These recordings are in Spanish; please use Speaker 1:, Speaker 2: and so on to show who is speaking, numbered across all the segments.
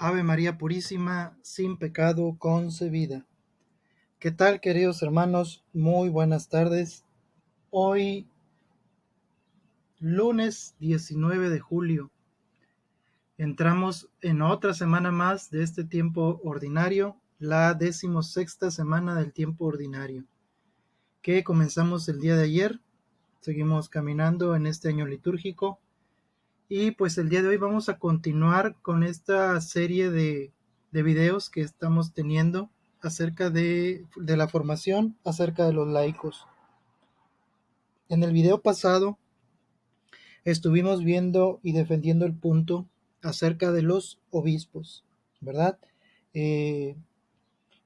Speaker 1: Ave María Purísima, sin pecado concebida. ¿Qué tal, queridos hermanos? Muy buenas tardes. Hoy, lunes 19 de julio, entramos en otra semana más de este tiempo ordinario, la 16ª semana del tiempo ordinario, que comenzamos el día de ayer. Seguimos caminando en este año litúrgico y pues el día de hoy vamos a continuar con esta serie de videos que estamos teniendo acerca de la formación, acerca de los laicos. En el video pasado estuvimos viendo y defendiendo el punto acerca de los obispos, ¿verdad? Eh,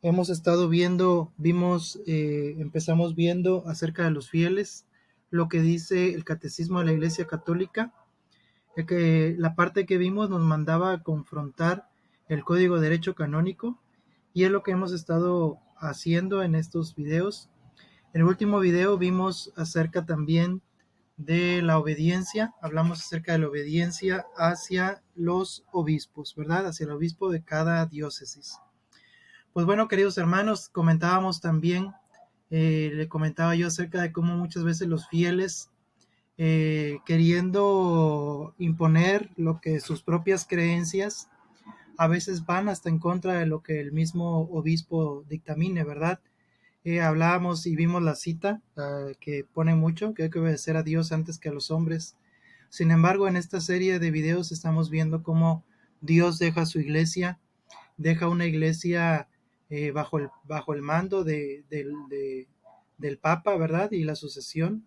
Speaker 1: Hemos estado viendo, empezamos viendo acerca de los fieles, lo que dice el Catecismo de la Iglesia Católica, que la parte que vimos nos mandaba a confrontar el Código de Derecho Canónico, y es lo que hemos estado haciendo en estos videos. En el último video vimos acerca también de la obediencia, hablamos acerca de la obediencia hacia los obispos, ¿verdad? Hacia el obispo de cada diócesis. Pues bueno, queridos hermanos, comentábamos también, le comentaba yo acerca de cómo muchas veces los fieles, queriendo imponer lo que sus propias creencias, a veces van hasta en contra de lo que el mismo obispo dictamine, ¿verdad? Hablábamos y vimos la cita que pone mucho, que hay que obedecer a Dios antes que a los hombres. Sin embargo, en esta serie de videos estamos viendo cómo Dios deja su iglesia, deja una iglesia bajo el mando del Papa, ¿verdad? Y la sucesión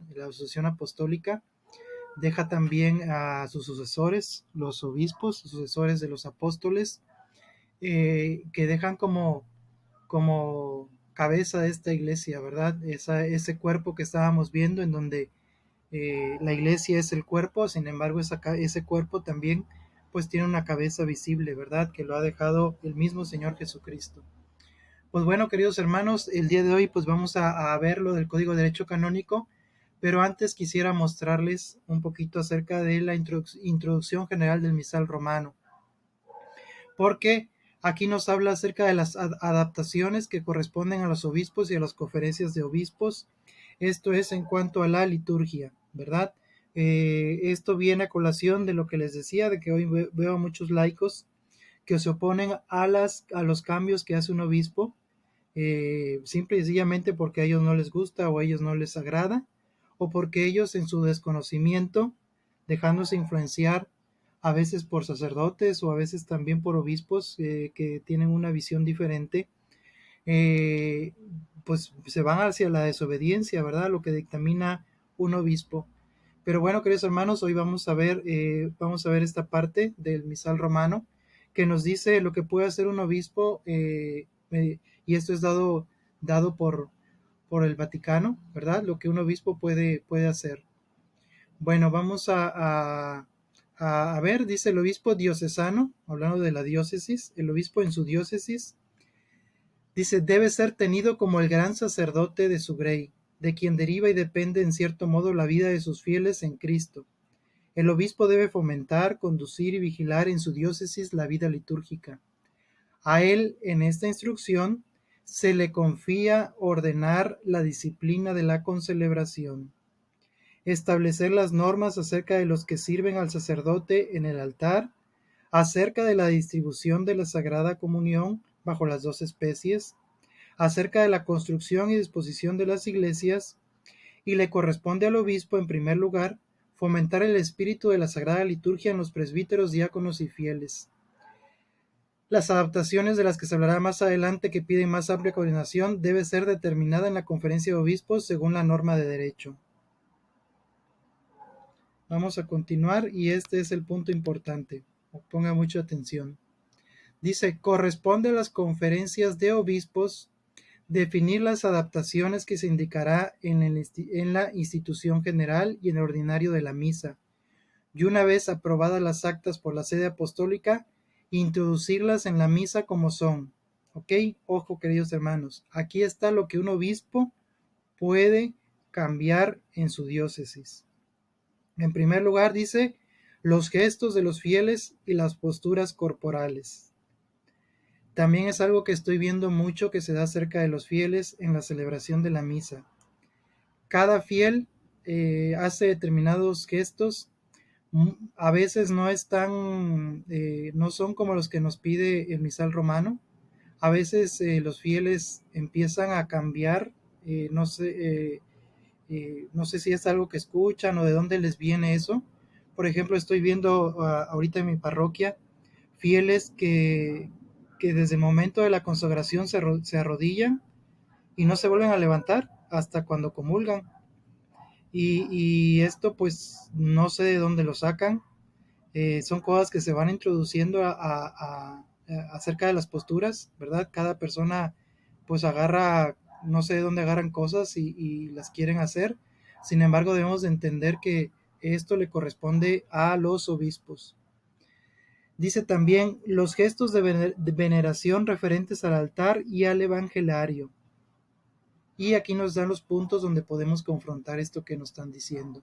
Speaker 1: apostólica. Deja también a sus sucesores, los obispos, sucesores de los apóstoles, que dejan como cabeza de esta iglesia, ¿verdad? Ese cuerpo que estábamos viendo en donde la iglesia es el cuerpo, sin embargo ese cuerpo también pues tiene una cabeza visible, ¿verdad? Que lo ha dejado el mismo Señor Jesucristo. Pues bueno, queridos hermanos, el día de hoy pues vamos a ver lo del Código de Derecho Canónico, pero antes quisiera mostrarles un poquito acerca de la introducción general del misal romano, porque aquí nos habla acerca de las adaptaciones que corresponden a los obispos y a las conferencias de obispos. Esto es en cuanto a la liturgia, ¿verdad? Esto viene a colación de lo que les decía, de que hoy veo a muchos laicos que se oponen a los cambios que hace un obispo, simple y sencillamente porque a ellos no les gusta o a ellos no les agrada, o porque ellos en su desconocimiento, dejándose influenciar a veces por sacerdotes o a veces también por obispos que tienen una visión diferente, eh, pues se van hacia la desobediencia, ¿verdad? Lo que dictamina un obispo. Pero bueno, queridos hermanos, hoy vamos a ver esta parte del misal romano que nos dice lo que puede hacer un obispo, y esto es dado por el Vaticano, ¿verdad? Lo que un obispo puede hacer. Bueno, vamos a ver, dice el obispo diocesano, hablando de la diócesis, el obispo en su diócesis, dice, debe ser tenido como el gran sacerdote de su grey, de quien deriva y depende en cierto modo la vida de sus fieles en Cristo. El obispo debe fomentar, conducir y vigilar en su diócesis la vida litúrgica. A él, en esta instrucción, se le confía ordenar la disciplina de la concelebración, establecer las normas acerca de los que sirven al sacerdote en el altar, acerca de la distribución de la Sagrada Comunión bajo las dos especies, acerca de la construcción y disposición de las iglesias, y le corresponde al obispo, en primer lugar, fomentar el espíritu de la Sagrada Liturgia en los presbíteros, diáconos y fieles. Las adaptaciones de las que se hablará más adelante, que piden más amplia coordinación, debe ser determinada en la conferencia de obispos según la norma de derecho. Vamos a continuar y este es el punto importante. Ponga mucha atención. Dice, corresponde a las conferencias de obispos definir las adaptaciones que se indicará en la institución general y en el ordinario de la misa, y una vez aprobadas las actas por la sede apostólica, introducirlas en la misa como son. ¿Ok? Ojo, queridos hermanos, aquí está lo que un obispo puede cambiar en su diócesis. En primer lugar dice, los gestos de los fieles y las posturas corporales. También es algo que estoy viendo mucho que se da cerca de los fieles en la celebración de la misa. Cada fiel hace determinados gestos, a veces no están, no son como los que nos pide el misal romano. A veces los fieles empiezan a cambiar, no sé, no sé si es algo que escuchan o de dónde les viene eso. Por ejemplo, estoy viendo ahorita en mi parroquia fieles que desde el momento de la consagración se arrodillan y no se vuelven a levantar hasta cuando comulgan. Y esto pues no sé de dónde lo sacan. Son cosas que se van introduciendo acerca de las posturas, ¿verdad? Cada persona pues agarra, no sé de dónde agarran cosas y las quieren hacer. Sin embargo, debemos de entender que esto le corresponde a los obispos. Dice también los gestos de veneración referentes al altar y al evangelario. Y aquí nos dan los puntos donde podemos confrontar esto que nos están diciendo.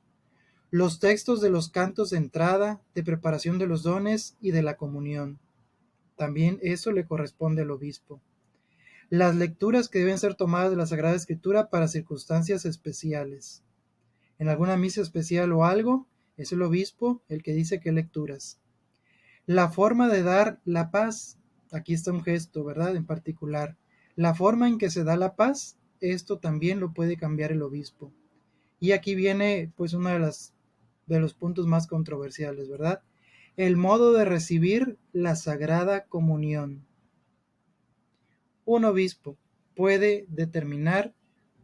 Speaker 1: Los textos de los cantos de entrada, de preparación de los dones y de la comunión. También eso le corresponde al obispo. Las lecturas que deben ser tomadas de la Sagrada Escritura para circunstancias especiales. En alguna misa especial o algo, es el obispo el que dice qué lecturas. La forma de dar la paz, aquí está un gesto, ¿verdad? En particular. La forma en que se da la paz, esto también lo puede cambiar el obispo. Y aquí viene pues uno de los puntos más controversiales, ¿verdad? El modo de recibir la Sagrada Comunión. Un obispo puede determinar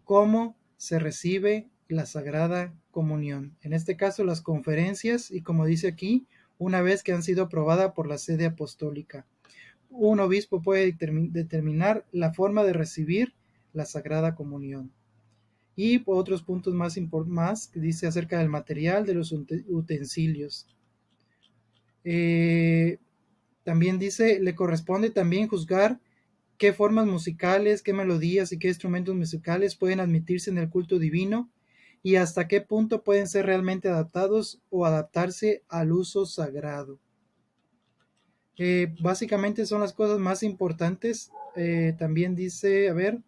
Speaker 1: cómo se recibe la Sagrada Comunión. En este caso, las conferencias y como dice aquí, una vez que han sido aprobadas por la sede apostólica. Un obispo puede determinar la forma de recibir la Sagrada Comunión. Y por otros puntos más que dice acerca del material, de los utensilios. También dice, le corresponde también juzgar qué formas musicales, qué melodías y qué instrumentos musicales pueden admitirse en el culto divino y hasta qué punto pueden ser realmente adaptados o adaptarse al uso sagrado. Básicamente son las cosas más importantes. También dice, a ver,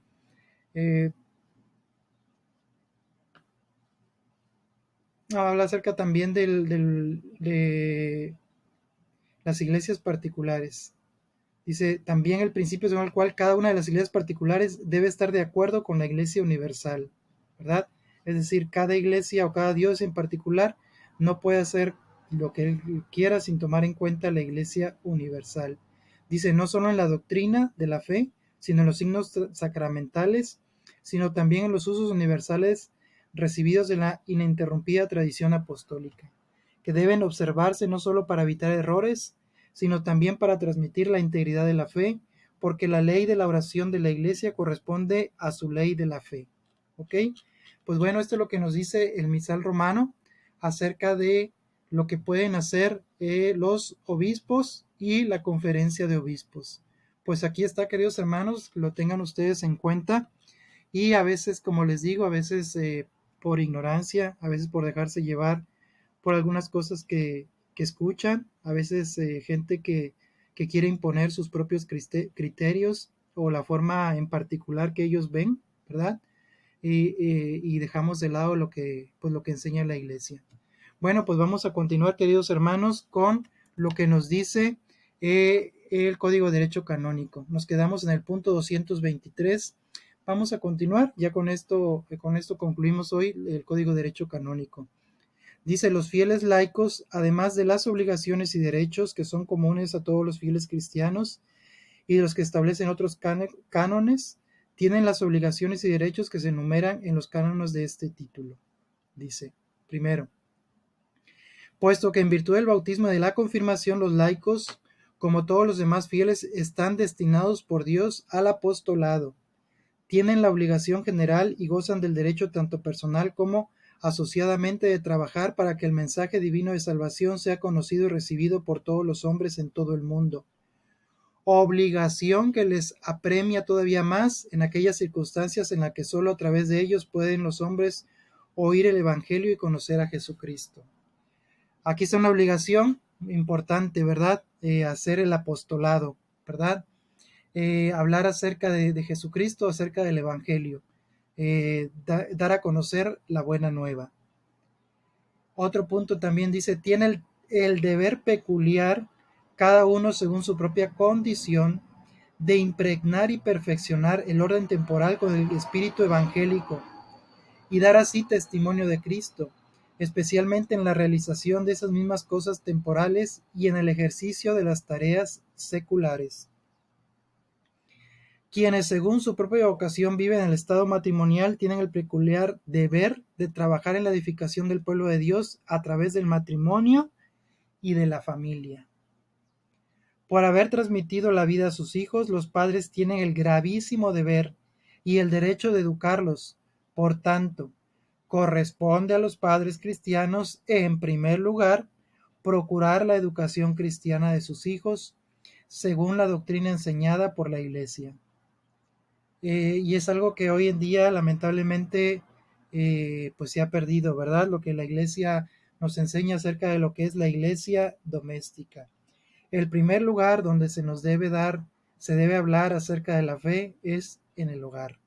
Speaker 1: habla acerca también de las iglesias particulares. Dice, también el principio según el cual cada una de las iglesias particulares debe estar de acuerdo con la iglesia universal, ¿verdad? Es decir, cada iglesia o cada dios en particular no puede hacer lo que él quiera sin tomar en cuenta la iglesia universal. Dice, no solo en la doctrina de la fe, sino en los signos sacramentales, sino también en los usos universales recibidos de la ininterrumpida tradición apostólica, que deben observarse no solo para evitar errores, sino también para transmitir la integridad de la fe, porque la ley de la oración de la iglesia corresponde a su ley de la fe. ¿Ok? Pues bueno, esto es lo que nos dice el misal romano acerca de lo que pueden hacer los obispos y la conferencia de obispos. Pues aquí está, queridos hermanos, lo tengan ustedes en cuenta y a veces, como les digo, a veces por ignorancia, a veces por dejarse llevar por algunas cosas que escuchan, a veces gente que quiere imponer sus propios criterios o la forma en particular que ellos ven, ¿verdad? Y dejamos de lado pues, lo que enseña la iglesia. Bueno, pues vamos a continuar, queridos hermanos, con lo que nos dice el Código de Derecho Canónico. Nos quedamos en el punto 223. Vamos a continuar, ya con esto concluimos hoy el Código de Derecho Canónico. Dice, los fieles laicos, además de las obligaciones y derechos que son comunes a todos los fieles cristianos y de los que establecen otros cánones, tienen las obligaciones y derechos que se enumeran en los cánones de este título. Dice, primero, puesto que en virtud del bautismo y de la confirmación los laicos, como todos los demás fieles, están destinados por Dios al apostolado, tienen la obligación general y gozan del derecho tanto personal como asociadamente de trabajar para que el mensaje divino de salvación sea conocido y recibido por todos los hombres en todo el mundo. Obligación que les apremia todavía más en aquellas circunstancias en las que solo a través de ellos pueden los hombres oír el Evangelio y conocer a Jesucristo. Aquí está una obligación importante, ¿verdad? Hacer el apostolado, ¿verdad? hablar acerca de Jesucristo, acerca del Evangelio, dar a conocer la buena nueva. Otro punto también dice, tiene el deber peculiar, cada uno según su propia condición, de impregnar y perfeccionar el orden temporal con el espíritu evangélico y dar así testimonio de Cristo, especialmente en la realización de esas mismas cosas temporales y en el ejercicio de las tareas seculares. Quienes según su propia vocación viven en el estado matrimonial tienen el peculiar deber de trabajar en la edificación del pueblo de Dios a través del matrimonio y de la familia. Por haber transmitido la vida a sus hijos, los padres tienen el gravísimo deber y el derecho de educarlos. Por tanto, corresponde a los padres cristianos, en primer lugar, procurar la educación cristiana de sus hijos, según la doctrina enseñada por la Iglesia. Y es algo que hoy en día, lamentablemente, pues se ha perdido, ¿verdad? Lo que la Iglesia nos enseña acerca de lo que es la Iglesia doméstica. El primer lugar donde se debe hablar acerca de la fe es en el hogar.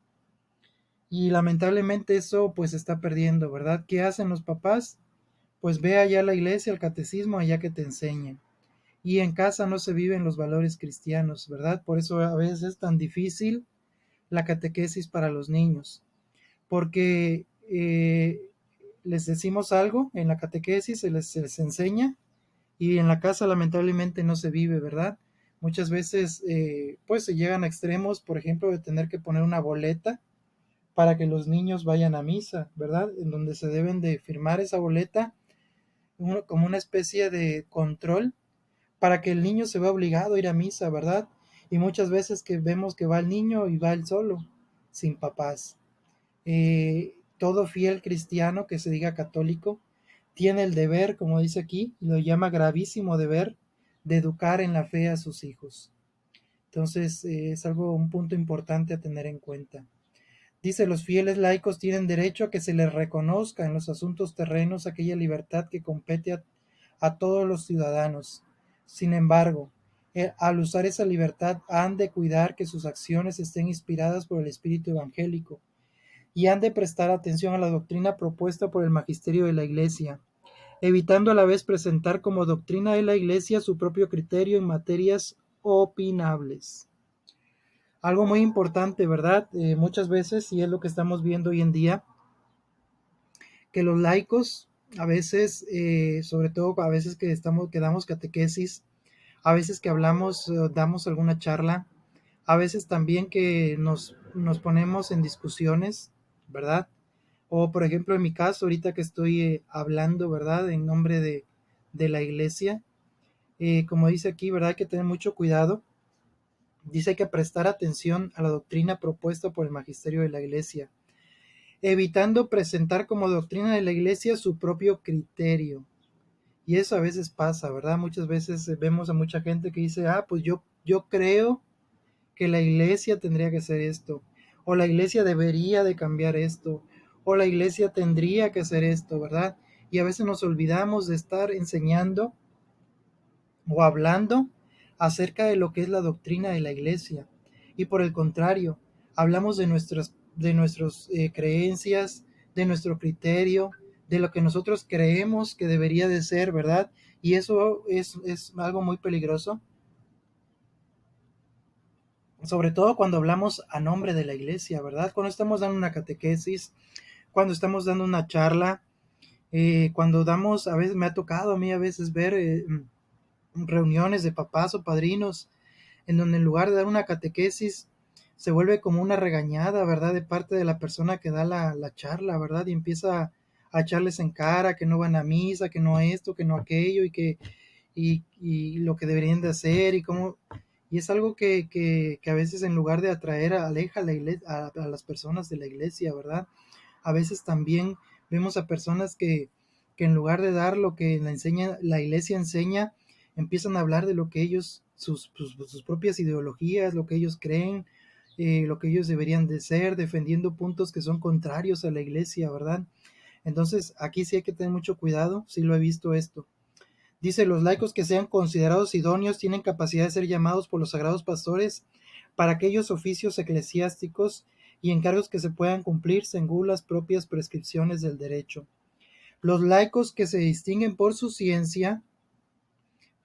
Speaker 1: Y lamentablemente eso pues se está perdiendo, ¿verdad? ¿Qué hacen los papás? Pues ve allá a la iglesia, al catecismo, allá que te enseñen. Y en casa no se viven los valores cristianos, ¿verdad? Por eso a veces es tan difícil la catequesis para los niños, porque les decimos algo en la catequesis, se les enseña, y en la casa lamentablemente no se vive, ¿verdad? Muchas veces pues se llegan a extremos, por ejemplo, de tener que poner una boleta para que los niños vayan a misa, ¿verdad? En donde se deben de firmar esa boleta como una especie de control para que el niño se vea obligado a ir a misa, ¿verdad? Y muchas veces que vemos que va el niño y va él solo, sin papás. Todo fiel cristiano que se diga católico tiene el deber, como dice aquí, y lo llama gravísimo deber, de educar en la fe a sus hijos. Entonces, es un punto importante a tener en cuenta. Dice, los fieles laicos tienen derecho a que se les reconozca en los asuntos terrenos aquella libertad que compete a todos los ciudadanos. Sin embargo, al usar esa libertad han de cuidar que sus acciones estén inspiradas por el espíritu evangélico y han de prestar atención a la doctrina propuesta por el magisterio de la Iglesia, evitando a la vez presentar como doctrina de la Iglesia su propio criterio en materias opinables. Algo muy importante, ¿verdad? Muchas veces, y es lo que estamos viendo hoy en día, que los laicos, a veces, sobre todo a veces que damos catequesis, a veces que hablamos, damos alguna charla, a veces también que nos ponemos en discusiones, ¿verdad? O por ejemplo en mi caso, ahorita que estoy hablando, ¿verdad? En nombre de la iglesia, como dice aquí, ¿verdad? Hay que tener mucho cuidado. Dice hay que prestar atención a la doctrina propuesta por el magisterio de la iglesia, evitando presentar como doctrina de la iglesia su propio criterio. Y eso a veces pasa, ¿verdad? Muchas veces vemos a mucha gente que dice, pues yo creo que la iglesia tendría que hacer esto, o la iglesia debería de cambiar esto, o la iglesia tendría que hacer esto, ¿verdad? Y a veces nos olvidamos de estar enseñando o hablando acerca de lo que es la doctrina de la iglesia. Y por el contrario, hablamos de nuestras creencias, de nuestro criterio, de lo que nosotros creemos que debería de ser, ¿verdad? Y eso es algo muy peligroso, sobre todo cuando hablamos a nombre de la iglesia, ¿verdad? Cuando estamos dando una catequesis, cuando estamos dando una charla, cuando damos, a veces me ha tocado a mí a veces ver reuniones de papás o padrinos en donde en lugar de dar una catequesis se vuelve como una regañada, ¿verdad? De parte de la persona que da la charla, ¿verdad? Y empieza a echarles en cara que no van a misa, que no esto, que no aquello, y lo que deberían de hacer, y es algo que a veces en lugar de atraer, aleja a las personas de la iglesia, ¿verdad? A veces también vemos a personas que en lugar de dar lo que la iglesia enseña, empiezan a hablar de lo que ellos, sus propias ideologías, lo que ellos creen, lo que ellos deberían de ser, defendiendo puntos que son contrarios a la iglesia, ¿verdad? Entonces, aquí sí hay que tener mucho cuidado, sí lo he visto esto. Dice, los laicos que sean considerados idóneos tienen capacidad de ser llamados por los sagrados pastores para aquellos oficios eclesiásticos y encargos que se puedan cumplir según las propias prescripciones del derecho. Los laicos que se distinguen por su ciencia,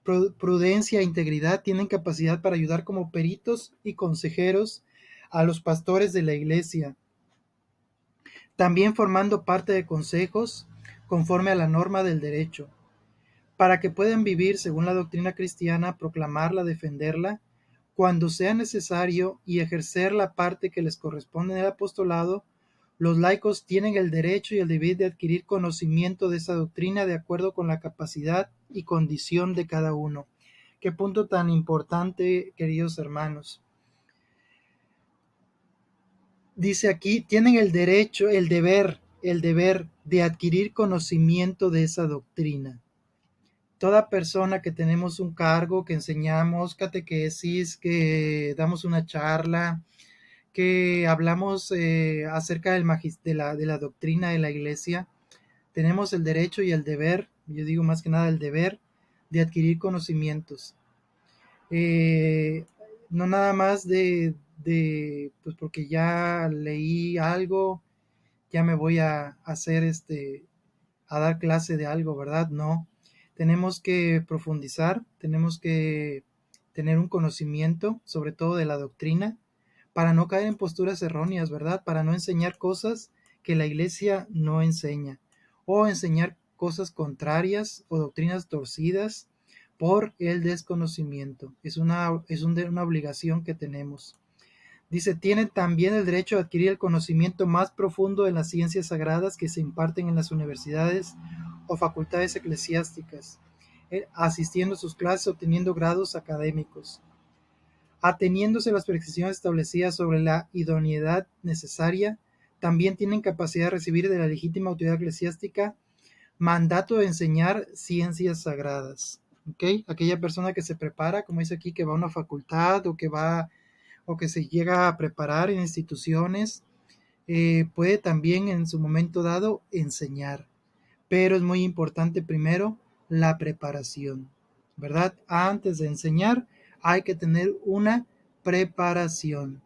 Speaker 1: prudencia e integridad tienen capacidad para ayudar como peritos y consejeros a los pastores de la Iglesia, también formando parte de consejos conforme a la norma del derecho, para que puedan vivir según la doctrina cristiana, proclamarla, defenderla, cuando sea necesario, y ejercer la parte que les corresponde en el apostolado. Los laicos tienen el derecho y el deber de adquirir conocimiento de esa doctrina de acuerdo con la capacidad y condición de cada uno. Qué punto tan importante, queridos hermanos. Dice aquí, tienen el derecho, el deber de adquirir conocimiento de esa doctrina. Toda persona que tenemos un cargo, que enseñamos catequesis, que damos una charla, que hablamos acerca de la doctrina de la Iglesia, tenemos el derecho y el deber, yo digo más que nada el deber, de adquirir conocimientos. No nada más pues porque ya leí algo, ya me voy a hacer a dar clase de algo, ¿verdad? No. Tenemos que profundizar, tenemos que tener un conocimiento, sobre todo de la doctrina, para no caer en posturas erróneas, ¿verdad? Para no enseñar cosas que la Iglesia no enseña, o enseñar cosas contrarias o doctrinas torcidas por el desconocimiento. Es una obligación que tenemos. Dice, tienen también el derecho a adquirir el conocimiento más profundo de las ciencias sagradas que se imparten en las universidades o facultades eclesiásticas, asistiendo a sus clases, obteniendo grados académicos. Ateniéndose a las prescripciones establecidas sobre la idoneidad necesaria, también tienen capacidad de recibir de la legítima autoridad eclesiástica mandato de enseñar ciencias sagradas. ¿Okay? Aquella persona que se prepara, como dice aquí, que va a una facultad o que se llega a preparar en instituciones, puede también en su momento dado enseñar. Pero es muy importante primero la preparación, ¿verdad? Antes de enseñar hay que tener una preparación.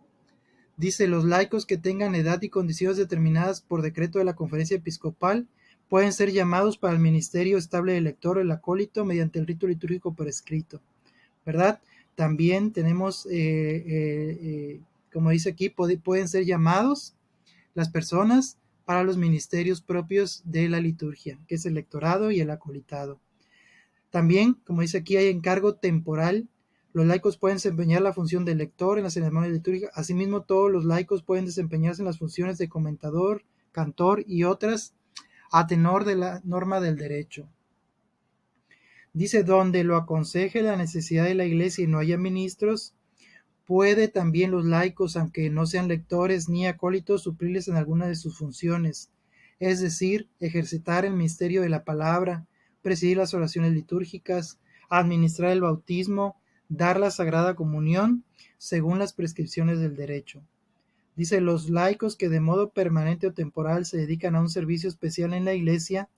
Speaker 1: Dice, los laicos que tengan edad y condiciones determinadas por decreto de la Conferencia Episcopal pueden ser llamados para el ministerio estable del lector o el acólito mediante el rito litúrgico prescrito, ¿verdad? También tenemos, como dice aquí, pueden ser llamados las personas para los ministerios propios de la liturgia, que es el lectorado y el acolitado. También, como dice aquí, hay encargo temporal. Los laicos pueden desempeñar la función de lector en la ceremonia litúrgica. Asimismo, todos los laicos pueden desempeñarse en las funciones de comentador, cantor y otras a tenor de la norma del derecho. Dice, donde lo aconseje la necesidad de la Iglesia y no haya ministros, puede también los laicos, aunque no sean lectores ni acólitos, suplirles en alguna de sus funciones, es decir, ejercitar el misterio de la palabra, presidir las oraciones litúrgicas, administrar el bautismo, dar la sagrada comunión, según las prescripciones del derecho. Dice, los laicos que de modo permanente o temporal se dedican a un servicio especial en la Iglesia,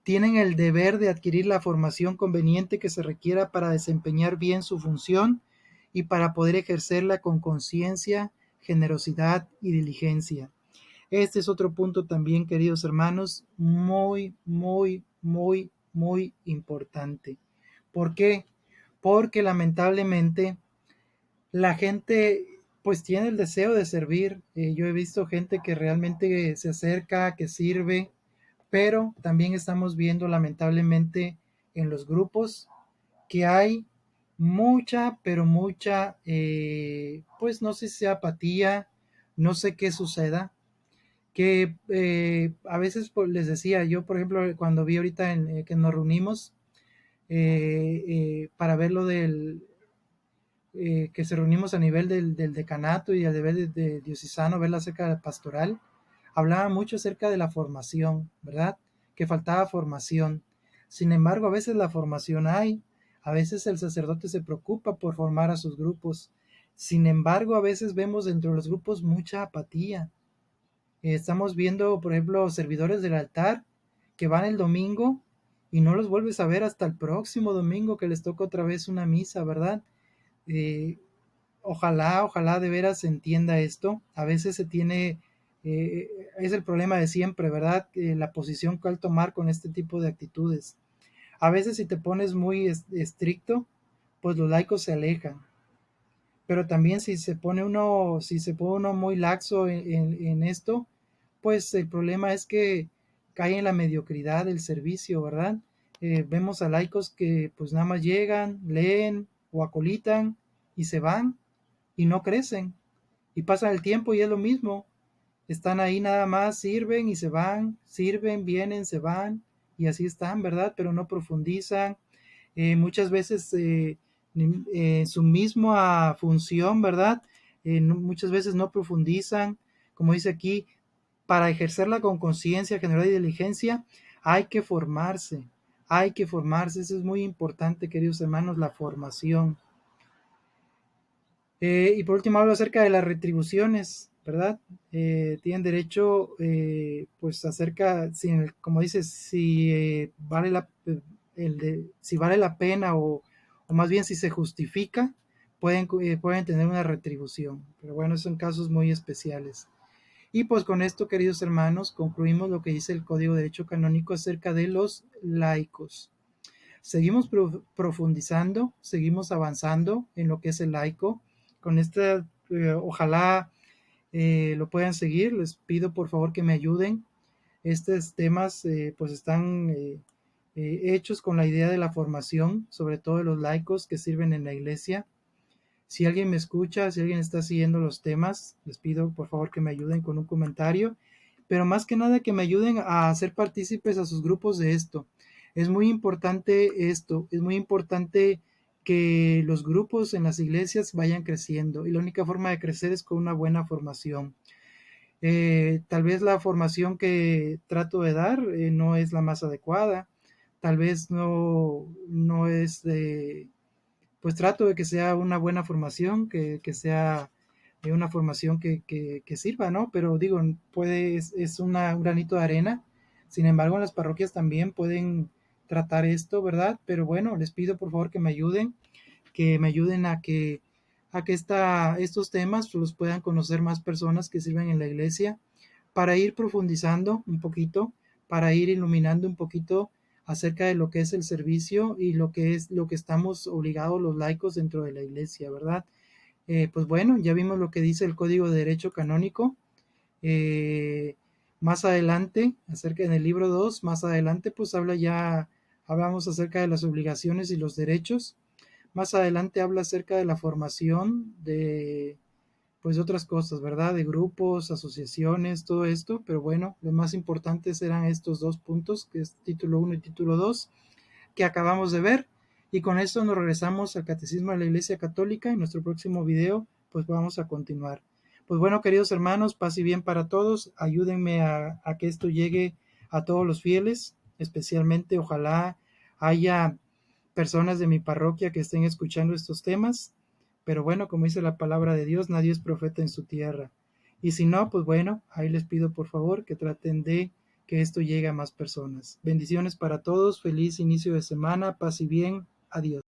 Speaker 1: tienen el deber de adquirir la formación conveniente que se requiera para desempeñar bien su función y para poder ejercerla con conciencia, generosidad y diligencia. Este es otro punto también, queridos hermanos, muy, muy, muy, muy importante. ¿Por qué? Porque lamentablemente la gente pues tiene el deseo de servir. Yo he visto gente que realmente se acerca, que sirve, pero también estamos viendo lamentablemente en los grupos que hay mucha, pero mucha, pues no sé si sea apatía, no sé qué suceda, que a veces pues, les decía, yo por ejemplo cuando vi ahorita que nos reunimos para ver lo del, que se reunimos a nivel del decanato y a nivel de diocesano, verla acerca de pastoral, hablaba mucho acerca de la formación, ¿verdad? Que faltaba formación. Sin embargo, a veces la formación hay, a veces el sacerdote se preocupa por formar a sus grupos. Sin embargo, a veces vemos dentro de los grupos mucha apatía. Estamos viendo, por ejemplo, servidores del altar que van el domingo y no los vuelves a ver hasta el próximo domingo que les toca otra vez una misa, ¿verdad? Eh, ojalá de veras se entienda esto. A veces se tiene, es el problema de siempre, ¿verdad? La posición que al tomar con este tipo de actitudes. A veces si te pones muy estricto, pues los laicos se alejan. Pero también si se pone uno muy laxo en esto, pues el problema es que cae en la mediocridad del servicio, ¿verdad? Vemos a laicos que pues nada más llegan, leen o acolitan y se van y no crecen. Y pasa el tiempo y es lo mismo. Están ahí nada más, sirven y se van, sirven, vienen, se van y así están, ¿verdad? Pero no profundizan. Muchas veces su misma función, ¿verdad? Muchas veces no profundizan, como dice aquí, para ejercerla con conciencia, general y diligencia, hay que formarse, eso es muy importante, queridos hermanos, la formación. Y por último hablo acerca de las retribuciones, ¿verdad? Tienen derecho, pues acerca, si, como dices, si si vale la pena o más bien si se justifica, pueden tener una retribución. Pero bueno, son casos muy especiales. Y pues con esto, queridos hermanos, concluimos lo que dice el Código de Derecho Canónico acerca de los laicos. Seguimos profundizando, seguimos avanzando en lo que es el laico. Con este, ojalá lo puedan seguir. Les pido por favor que me ayuden. Estos temas pues están hechos con la idea de la formación, sobre todo de los laicos que sirven en la iglesia. Si alguien me escucha, si alguien está siguiendo los temas, les pido por favor que me ayuden con un comentario, pero más que nada que me ayuden a hacer partícipes a sus grupos de esto. Es muy importante esto, es muy importante que los grupos en las iglesias vayan creciendo y la única forma de crecer es con una buena formación. Tal vez la formación que trato de dar no es la más adecuada, tal vez no es de pues trato de que sea una buena formación, que sea una formación que sirva, ¿no? Pero digo, es un granito de arena. Sin embargo, en las parroquias también pueden tratar esto, ¿verdad? Pero bueno, les pido por favor que me ayuden a que estos temas los puedan conocer más personas que sirven en la iglesia, para ir profundizando un poquito, para ir iluminando un poquito acerca de lo que es el servicio y lo que es lo que estamos obligados los laicos dentro de la iglesia, ¿verdad? Pues bueno, ya vimos lo que dice el Código de Derecho Canónico. Eh, Más adelante, acerca en el libro 2 más adelante, pues hablamos acerca de las obligaciones y los derechos. Más adelante habla acerca de la formación de pues otras cosas, ¿verdad? De grupos, asociaciones, todo esto, pero bueno, los más importantes eran estos dos puntos, que es título 1 y título 2 que acabamos de ver. Y con esto nos regresamos al Catecismo de la Iglesia Católica. En nuestro próximo video, pues vamos a continuar. Pues bueno, queridos hermanos, paz y bien para todos. Ayúdenme a que esto llegue a todos los fieles, especialmente ojalá haya personas de mi parroquia que estén escuchando estos temas. Pero bueno, como dice la palabra de Dios, nadie es profeta en su tierra. Y si no, pues bueno, ahí les pido por favor que traten de que esto llegue a más personas. Bendiciones para todos, feliz inicio de semana, paz y bien, adiós.